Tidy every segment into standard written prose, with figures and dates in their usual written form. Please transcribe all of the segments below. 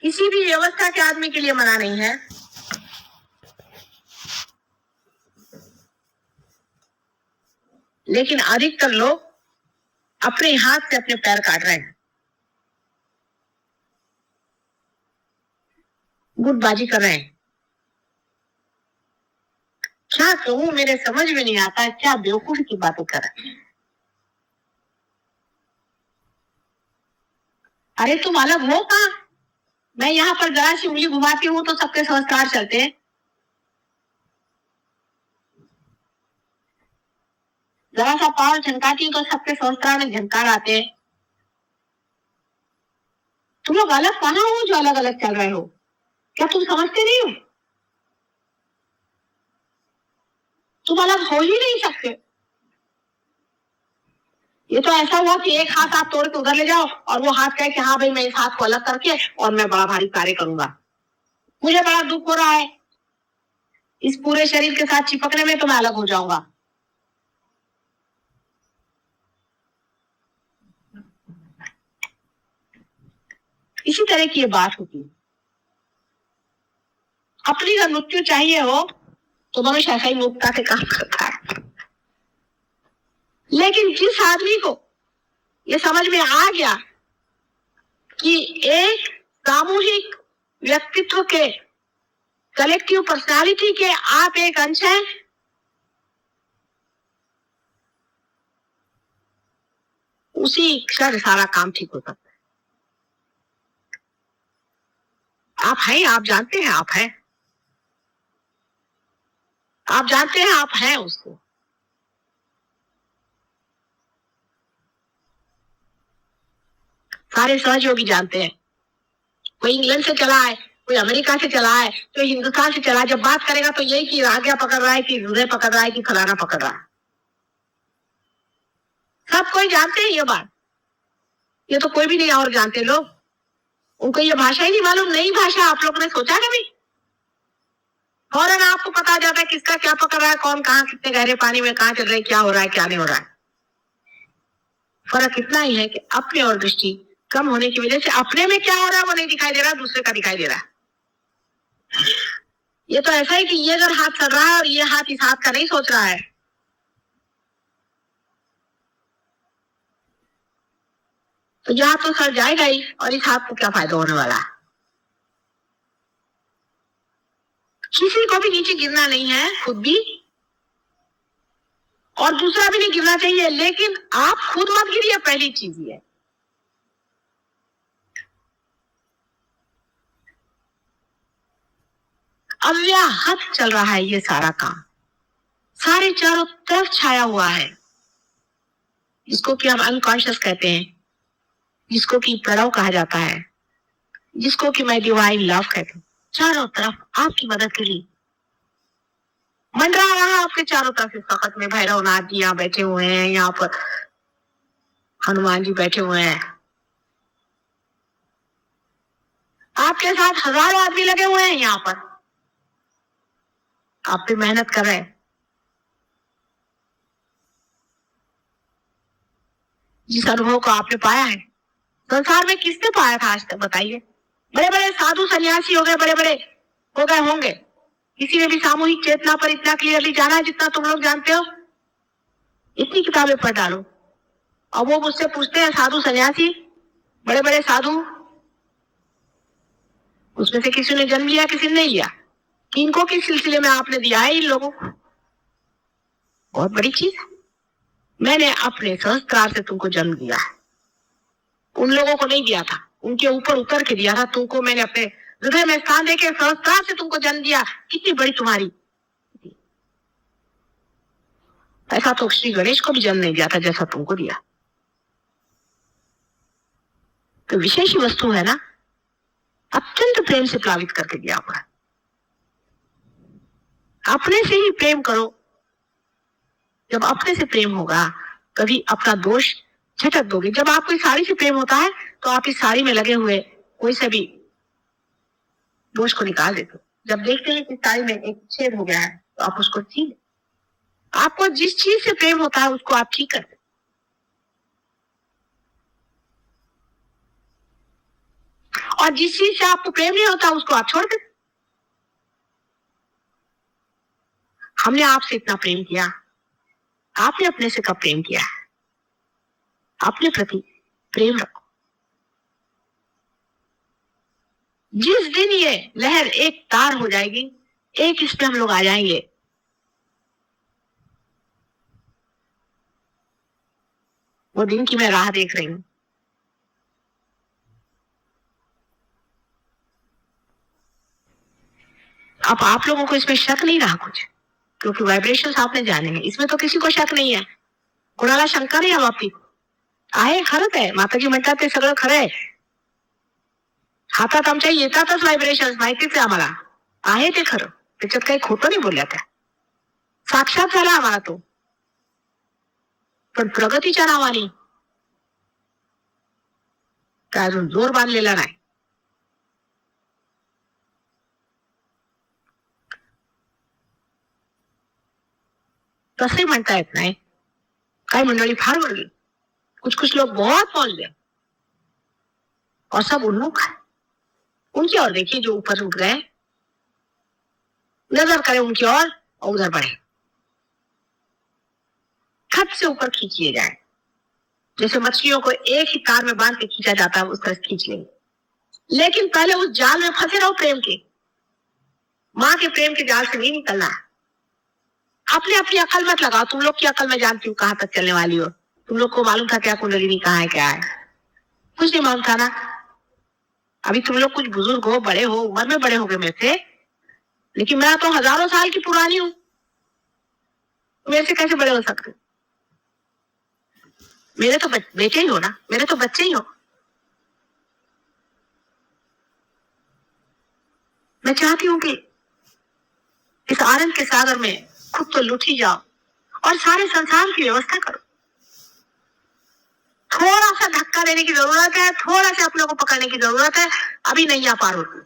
किसी भी व्यवस्था के आदमी के लिए मना नहीं है। लेकिन अधिकतर लोग अपने हाथ से अपने पैर काट रहे हैं, गुटबाजी कर रहे हैं। क्या कहूं, मेरे समझ में नहीं आता क्या बेवकूफी की बातें कर रहे हैं। अरे तुम अलग हो कहां? मैं यहाँ पर जरा सी उंगली घुमाती हूँ तो सबके संस्कार चलते हैं। जरा सा पाँव झनकाती हूँ तो सबके संस्कार में झनकार आते हैं। तुम लोग अलग कहां हो जो अलग अलग चल रहे हो? क्या तुम समझते नहीं हो? तुम अलग हो ही नहीं सकते। ये तो ऐसा हुआ कि एक हाथ आप तोड़ के उधर ले जाओ और वो हाथ कहे कि हाँ भाई मैं इस हाथ को अलग करके और मैं बड़ा भारी कार्य करूंगा। मुझे बड़ा दुख हो रहा है इस पूरे शरीर के साथ चिपकने में, तो मैं अलग हो जाऊंगा। इसी तरह की ये बात होती है। अपनी अगर मृत्यु चाहिए हो तो मनुष्य ऐसा ही मुक्ता के काम करता है। लेकिन जिस आदमी को ये समझ में आ गया कि एक सामूहिक व्यक्तित्व के, कलेक्टिव पर्सनालिटी के आप एक अंश हैं, उसी क्षण सारा काम ठीक हो सकता है। आप हैं, आप जानते हैं आप हैं, आप जानते हैं आप हैं उसको। सारे सहयोगी जानते हैं। कोई इंग्लैंड से चला है, कोई अमेरिका से चला है, कोई हिंदुस्तान से चला है। जब बात करेगा तो यही कि आज्ञा पकड़ रहा है कि हृदय पकड़ रहा है कि फलाना पकड़ रहा है। सब कोई जानते हैं ये बात। ये तो कोई भी नहीं और जानते लोग। उनको ये भाषा ही नहीं मालूम, नई भाषा। आप लोगों ने सोचा कभी? फौरन आपको पता जाता है किसका क्या पकड़ रहा है, कौन कहाँ कितने गहरे पानी में कहाँ चल रहे हैं, क्या हो रहा है क्या नहीं हो रहा है। फर्क इतना ही है कि अपने और दृष्टि कम होने की वजह से अपने में क्या हो रहा है वो नहीं दिखाई दे रहा, दूसरे का दिखाई दे रहा है। ये तो ऐसा है कि ये अगर हाथ चल रहा है और ये हाथ इस हाथ का नहीं सोच रहा है, तो ये हाथ तो सड़ जाएगा ही, और इस हाथ को क्या फायदा होने वाला है? किसी को भी नीचे गिरना नहीं है, खुद भी और दूसरा भी नहीं गिरना चाहिए। लेकिन आप खुद मत गिरिए, पहली चीज ये। अव्याहत चल रहा है ये सारा काम, सारे चारों तरफ छाया हुआ है, जिसको कि हम अनकॉन्शियस कहते हैं, जिसको कि प्रणव कहा जाता है, जिसको कि मैं डिवाइन लव कहती हूँ। चारों तरफ आपकी मदद के लिए मंडरा रहा है। आपके चारों तरफ इस वक्त में भैरव नाथ जी यहाँ बैठे हुए हैं, यहाँ पर हनुमान जी बैठे हुए हैं, आपके साथ हजारों आदमी लगे हुए हैं यहाँ पर, आप पे मेहनत कर रहे हैं। जिस अनुभव को आपने पाया है, संसार में किसने पाया था आज तक बताइए? बड़े बड़े साधु सन्यासी हो गए, बड़े बड़े हो गए होंगे, किसी ने भी सामूहिक चेतना पर इतना क्लियरली जाना है जितना तुम लोग जानते हो? इतनी किताबें पढ़ डालो। और वो मुझसे पूछते हैं साधु सन्यासी, बड़े बड़े साधु, उसमें से किसी ने जन्म लिया, किसी ने नहीं लिया? किनको किस सिलसिले में आपने दिया है इन लोगों को? बहुत बड़ी चीज है। मैंने अपने संस्कार से तुमको जन्म दिया है, उन लोगों को नहीं दिया था, उनके ऊपर उतर के दिया था तुमको। मैंने अपने हृदय में स्थान देके संस्कार से तुमको जन्म दिया। कितनी बड़ी तुम्हारी। ऐसा तो श्री गणेश को भी जन्म नहीं दिया था जैसा तुमको दिया। तो विशेष वस्तु है ना, अत्यंत प्रेम से प्लावित करके दिया हुआ। अपने से ही प्रेम करो। जब अपने से प्रेम होगा कभी अपना दोष झटक दोगे। जब आपको इस साड़ी से प्रेम होता है तो आप इस साड़ी में लगे हुए कोई से भी दोष को निकाल देते हो। जब देखते हैं कि साड़ी में एक छेद हो गया है तो आप उसको ठीक, आपको जिस चीज से प्रेम होता है उसको आप ठीक करते। और जिस चीज से आपको प्रेम नहीं होता उसको आप छोड़ देते। हमने आपसे इतना प्रेम किया, आपने अपने से कब प्रेम किया? अपने प्रति प्रेम रखो। जिस दिन ये लहर एक तार हो जाएगी, एक इस पे हम लोग आ जाएंगे, वो दिन की मैं राह देख रही हूं। अब आप लोगों को इसमें शक नहीं रहा कुछ, क्योंकि वाइब्रेशंस आपने जाने हैं, इसमें तो किसी को शक नहीं आहे. कोणाला शंका नाही या बाबतीत. आहे, खरंच आहे, माताजी म्हणतात ते सगळं खरं आहे. हातात आमच्या येतातच व्हायब्रेशन्स, माहितीच आहे आम्हाला. आहे ते खरं, त्याच्यात काही खोटं नाही बोलल्या त्या. साक्षात झाला आम्हाला तो. पण प्रगतीच्या नावाने काय अजून जोर बांधलेला नाही. तसे म्हणता येत नाही. काही मंडळी फार बोलली, कुछ लोग बहुत बोल गए और सब उन्मुख है. उनकी ओर देखिए जो ऊपर उठ गए, नजर करें उनकी ओर और उधर बढ़े. खत से ऊपर खींचिए जाए, जैसे मछलियों को एक ही तार में बांध के खींचा जाता है, उस तरह खींच लेंगे. लेकिन पहले उस जाल में फंसे रहो प्रेम के. माँ के प्रेम के जाल से नहीं निकलना है. अपने अपनी अकल मत लगाओ. तुम लोग की अकल में जानती हूँ कहां तक चलने वाली हो. तुम लोग को मालूम था क्या कुंडलिनी कहाँ है, क्या है? कुछ नहीं मालूम था ना. अभी तुम लोग कुछ बुजुर्ग हो, बड़े हो, उम्र में बड़े हो गए मेरे से, लेकिन मैं तो हजारों साल की पुरानी हूं. मेरे से कैसे बड़े हो सकते? मेरे तो बेटे ही हो ना, मेरे तो बच्चे ही हो. मैं चाहती हूं कि इस आनंद के सागर में खुद तो लुट ही जाओ और सारे संसार की व्यवस्था करो. थोड़ा सा धक्का देने की जरूरत है, थोड़ा सा अपने को पकड़ने की जरूरत है. अभी नहीं आ पा रही,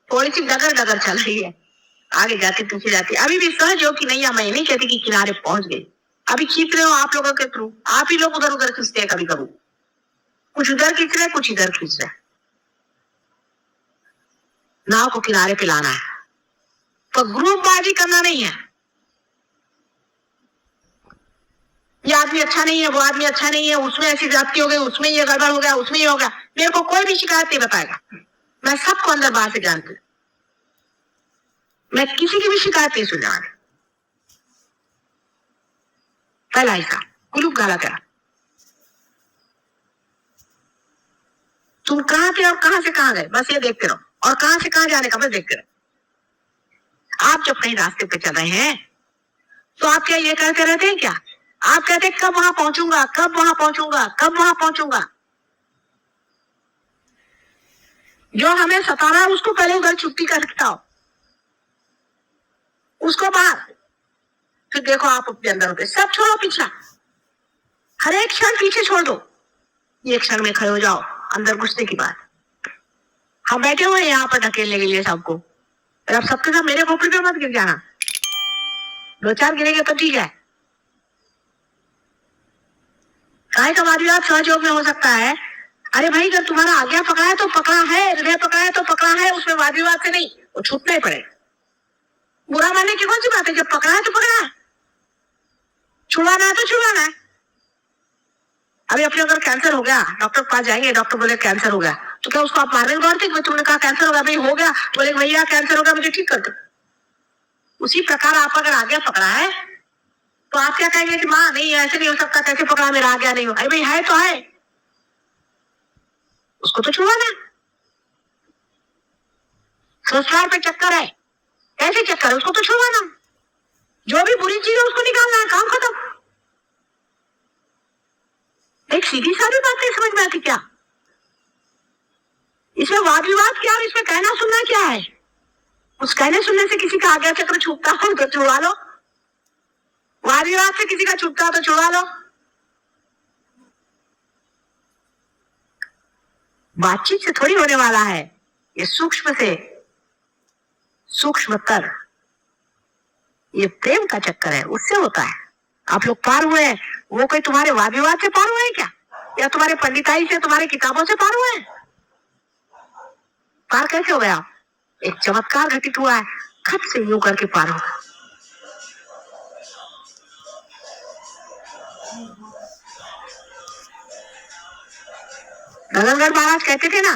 थोड़ी सी डगर डगर चल रही है, आगे जाती पीछे जाती. अभी भी सहज हो कि नहीं, मैं नहीं कहती कि किनारे पहुंच गई. अभी खींच रहे हो आप लोगों के थ्रू. आप ही लोग उधर उधर खींचते हैं कभी कभी. कुछ उधर खींच रहे, कुछ इधर खींच रहे. नाव को किनारे पे लाना है, तो ग्रुपबाजी करना नहीं है. ये आदमी अच्छा नहीं है, वो आदमी अच्छा नहीं है, उसमें ऐसी जाति हो गई, उसमें ये गड़बड़ हो गया, उसमें ये हो गया. मेरे को कोई भी शिकायत नहीं बताएगा. मैं सबको अंदर बाहर से जानती हूं. मैं किसी की भी शिकायत नहीं सुना. पहला हिस्सा कुलूप गाला करा. तुम कहां थे और कहां से कहां गए, बस ये देखते रहो. और कहां से कहां जाने का बस देखते रहो. आप जब कहीं रास्ते पे चल रहे हैं तो आप क्या ये कहते रहते हैं क्या? आप कहते हैं कब वहां पहुंचूंगा, कब वहां पहुंचूंगा, कब वहां पहुंचूंगा. जो हमें सता रहा है उसको पहले उधर छुट्टी कर सकता हो, उसको बाहर. फिर देखो आप अपने अंदर होते. सब छोड़ो पिछला, हर एक क्षण पीछे छोड़ दो. ये क्षण में खड़े हो जाओ अंदर घुसने की बात. हम बैठे हुए हैं यहाँ पर ढकेलने के लिए सबको. और अब सबके साथ मेरे खोपड़ी पे मत गिर जाना. 2-4 गिरेगा तो ठीक है. काय का वादविवाद सहयोग में हो सकता है. अरे भाई, जब तुम्हारा आज्ञा पकड़ा है तो पकड़ा है, हृदय पकड़ा है तो पकड़ा है, उसमें वादविवाद से नहीं, वो छूटना ही पड़ेगा. बुरा मानने की कौन सी बात है? जब पकड़ा है तो पकड़ा है, छुड़वाना है तो छुड़वाना है. अभी अपने अगर कैंसर हो गया, डॉक्टर के पास जाएंगे, डॉक्टर बोले कैंसर हो गया, तो क्या उसको आप मारने गौर थे? तुमने कहा कैंसर हो गया, भाई हो गया, बोले भैया कैंसर हो गया, मुझे ठीक कर दो. उसी प्रकार आप अगर आज्ञा पकड़ा है तो आप क्या कहेंगे कि माँ नहीं ऐसे नहीं हो सकता, कैसे पकड़ा, मेरा आज्ञा नहीं हो. अरे भाई है तो है, उसको तो छुड़वाना. संस्कार पे चक्कर है, कैसे चक्कर है, उसको तो छुड़वाना. जो भी बुरी चीज है उसको निकालना है, काम खत्म. एक सीधी सारी बात नहीं समझ में आती क्या? इसमें वाद विवाद क्या और इसमें कहना सुनना क्या है? उस कहने सुनने से किसी का आज्ञा चक्र छूटता हो तो छुड़वा लो, वाद विवाद से किसी का छूटता हो तो छुड़वा लो. बातचीत से थोड़ी होने वाला है, ये सूक्ष्म से सूक्ष्मतर, ये प्रेम का चक्कर है, उससे होता है. आप लोग पार हुए हैं, वो कोई तुम्हारे वाद विवाद से पार हुए हैं क्या, या तुम्हारे पंडिताई से, तुम्हारे किताबों से पार हुए हैं? कैसे हो गया? एक चमत्कार घटित हुआ है, खट से यूं करके पार हो गया। गगनगढ़ महाराज कहते थे ना,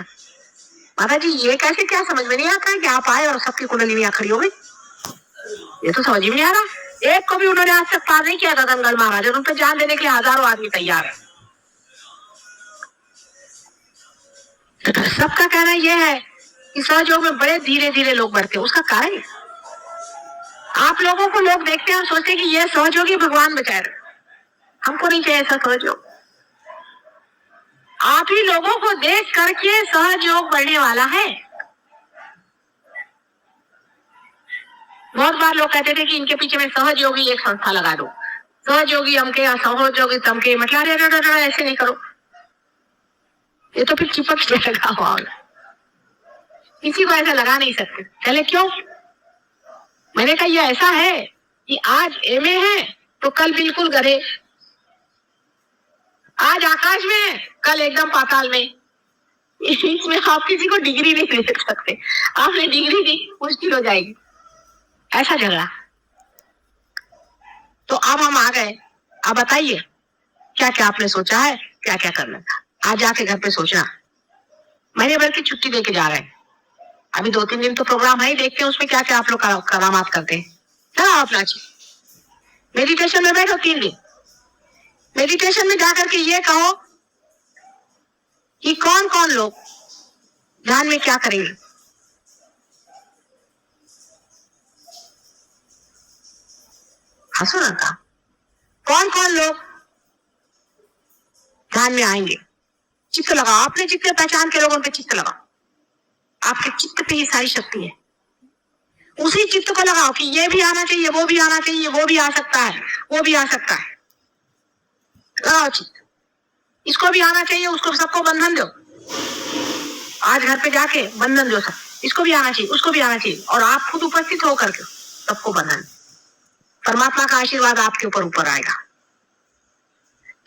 माता जी ये कैसे, क्या समझ में नहीं आता है कि आप आए और सबकी कुंडलिनियां खड़ी हो गई। ये तो समझ ही नहीं आ रहा। एक को भी उन्होंने आज तक पार नहीं किया गगनगढ़ महाराज, और उन पर जान देने के लिए हजारों आदमी तैयार है। सबका कहना यह है कि सहयोग में बड़े धीरे धीरे लोग बढ़ते हैं। उसका कारण आप लोगों को लोग देखते हैं और सोचते हैं कि ये सहयोगी भगवान बचाए रहे। हमको नहीं चाहिए ऐसा सहयोग। आप ही लोगों को देख करके सहयोग बढ़ने वाला है। बहुत बार लोग कहते थे कि इनके पीछे में सहयोगी एक संस्था लगा दो, सहयोगी हमके या सहयोगी तमके, मतलब ऐसे नहीं करो, ये तो फिर चिपक से लगा हुआ होगा। किसी को ऐसा लगा नहीं सकते। पहले क्यों? मैंने कहा ये ऐसा है कि आज एमए है तो कल बिल्कुल गधे, आज आकाश में है कल एकदम पाताल में। इसमें आप किसी को डिग्री नहीं दे सकते। आपने डिग्री दी मुश्किल हो जाएगी। ऐसा झगड़ा। तो अब हम आ गए। अब बताइए क्या क्या आपने सोचा है, क्या क्या करना था। आज जाके घर पे सोचना। महीने भर की छुट्टी देके जा रहे हैं। अभी 2-3 दिन तो प्रोग्राम है ही, देखते हैं उसमें क्या क्या आप लोग करामात करते हैं। चलो आप नाचिए, मेडिटेशन में बैठो 3 दिन। मेडिटेशन में जाकर के ये कहो कि कौन कौन लोग ध्यान में क्या करेंगे। हंसो ना था। कौन कौन लोग ध्यान में आएंगे। चित्त लगाओ, अपने चित्त पहचान के लोगों पे चित्त लगाओ। आपके चित्त पे ये सारी शक्ति है। उसी चित्त को लगाओ कि ये भी आना चाहिए, वो भी आना चाहिए, वो भी आ सकता है, वो भी आ सकता है। लगाओ चित्त। इसको भी आना चाहिए, उसको सबको बंधन दो। आज घर पे जाके बंधन दो सब। इसको भी आना चाहिए, उसको भी आना चाहिए, और आप खुद उपस्थित होकर के सबको बंधन। परमात्मा का आशीर्वाद आपके ऊपर आएगा।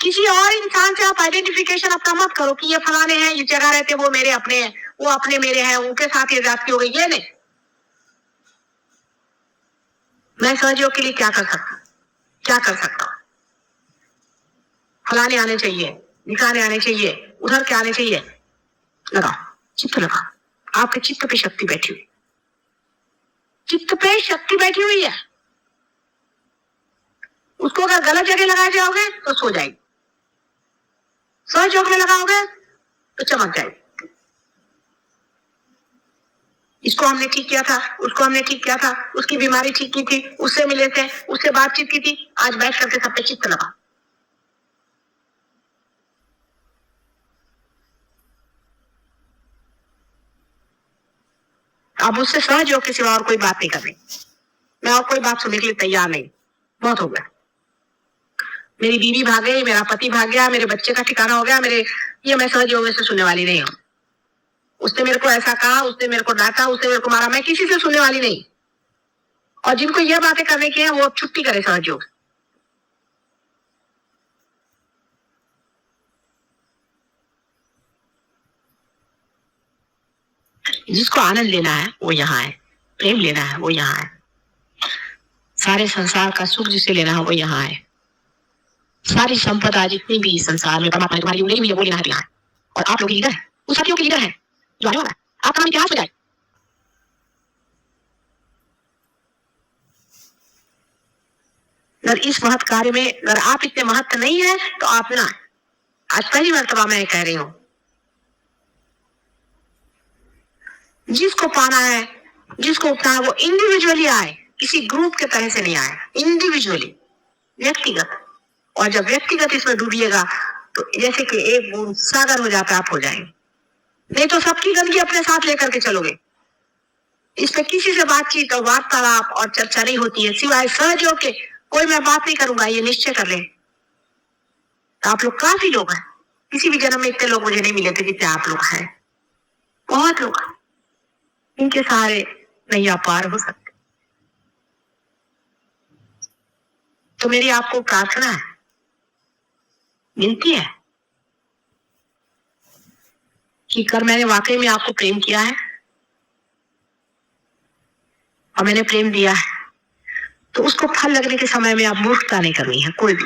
किसी और इंसान से आप आइडेंटिफिकेशन अपना मत करो कि ये फलाने हैं, ये जगह रहते, वो मेरे अपने हैं, वो अपने मेरे हैं, उनके साथ ये जाति हो गई। ये नहीं। मैं सहयोग के लिए क्या कर सकता हूं, क्या कर सकता हूं। फलाने आने चाहिए, निकाने आने चाहिए, उधर के आने चाहिए। लगाओ चित्त, लगाओ। आपके चित्त पे शक्ति बैठी हुई, चित्त पे शक्ति बैठी हुई है। उसको अगर गलत जगह लगाए जाओगे तो सो जाएगी, सहयोग में लगाओगे तो चमक जाएगी। इसको हमने ठीक किया था, उसको हमने ठीक किया था, उसकी बीमारी ठीक की थी, उससे मिले थे, उससे बातचीत की थी। आज बैठ करके सब पे चित्त लगा। अब उससे सहयोग के सिवा और कोई बात नहीं करनी। मैं और कोई बात सुनने के लिए तैयार नहीं। बहुत हो गया। मेरी बीवी भाग गई, मेरा पति भाग गया, मेरे बच्चे का ठिकाना हो गया, मेरे ये मैं सहयोग से सुनने वाली नहीं हूँ। उसने मेरे को ऐसा कहा, उसने मेरे को डांटा, उसने मेरे को मारा, मैं किसी से सुनने वाली नहीं। और जिनको ये बातें करने की है वो अब छुट्टी करे सहयोग। जिसको आनंद लेना है वो यहाँ है, प्रेम लेना है वो यहाँ है, सारे संसार का सुख जिसे लेना है वो यहाँ है, सारी संपदा जितनी भी संसार में परमात्मा ने तुम्हारी नहीं हुई है वो लेना है यहाँ है। और आप लोग लीडर है, उस साथियों के लीडर है जो आने वाला है। आपका नाम इतिहास हो जाए। अगर इस महत् कार्य में अगर आप इतने महत्व नहीं है तो आप ना, आज पहली मर्तबा मैं कह रही हूं, जिसको पाना है, जिसको उठना है वो इंडिविजुअली आए, किसी ग्रुप के तरह से नहीं आए, इंडिविजुअली, व्यक्तिगत। और जब व्यक्तिगत इसमें डूबिएगा तो जैसे कि एक बूंद सागर हो जाता है, आप हो जाएंगे। नहीं तो सबकी गंदगी अपने साथ लेकर के चलोगे। इस पे किसी से बातचीत और वार्तालाप और चर्चा नहीं होती है सिवाय सहयोग के। कोई मैं बात नहीं करूंगा, ये निश्चय कर लें। आप लोग काफी लोग हैं, किसी भी जन्म में इतने लोग मुझे नहीं मिले थे जितने आप लोग हैं। बहुत लोग, इनके सहारे नहीं आप पार हो सकते। तो मेरी आपको प्रार्थना है, विनती है कि कर मैंने वाकई में आपको प्रेम किया है, और मैंने प्रेम दिया है, तो उसको फल लगने के समय में आप मूर्खता नहीं करनी है कोई भी।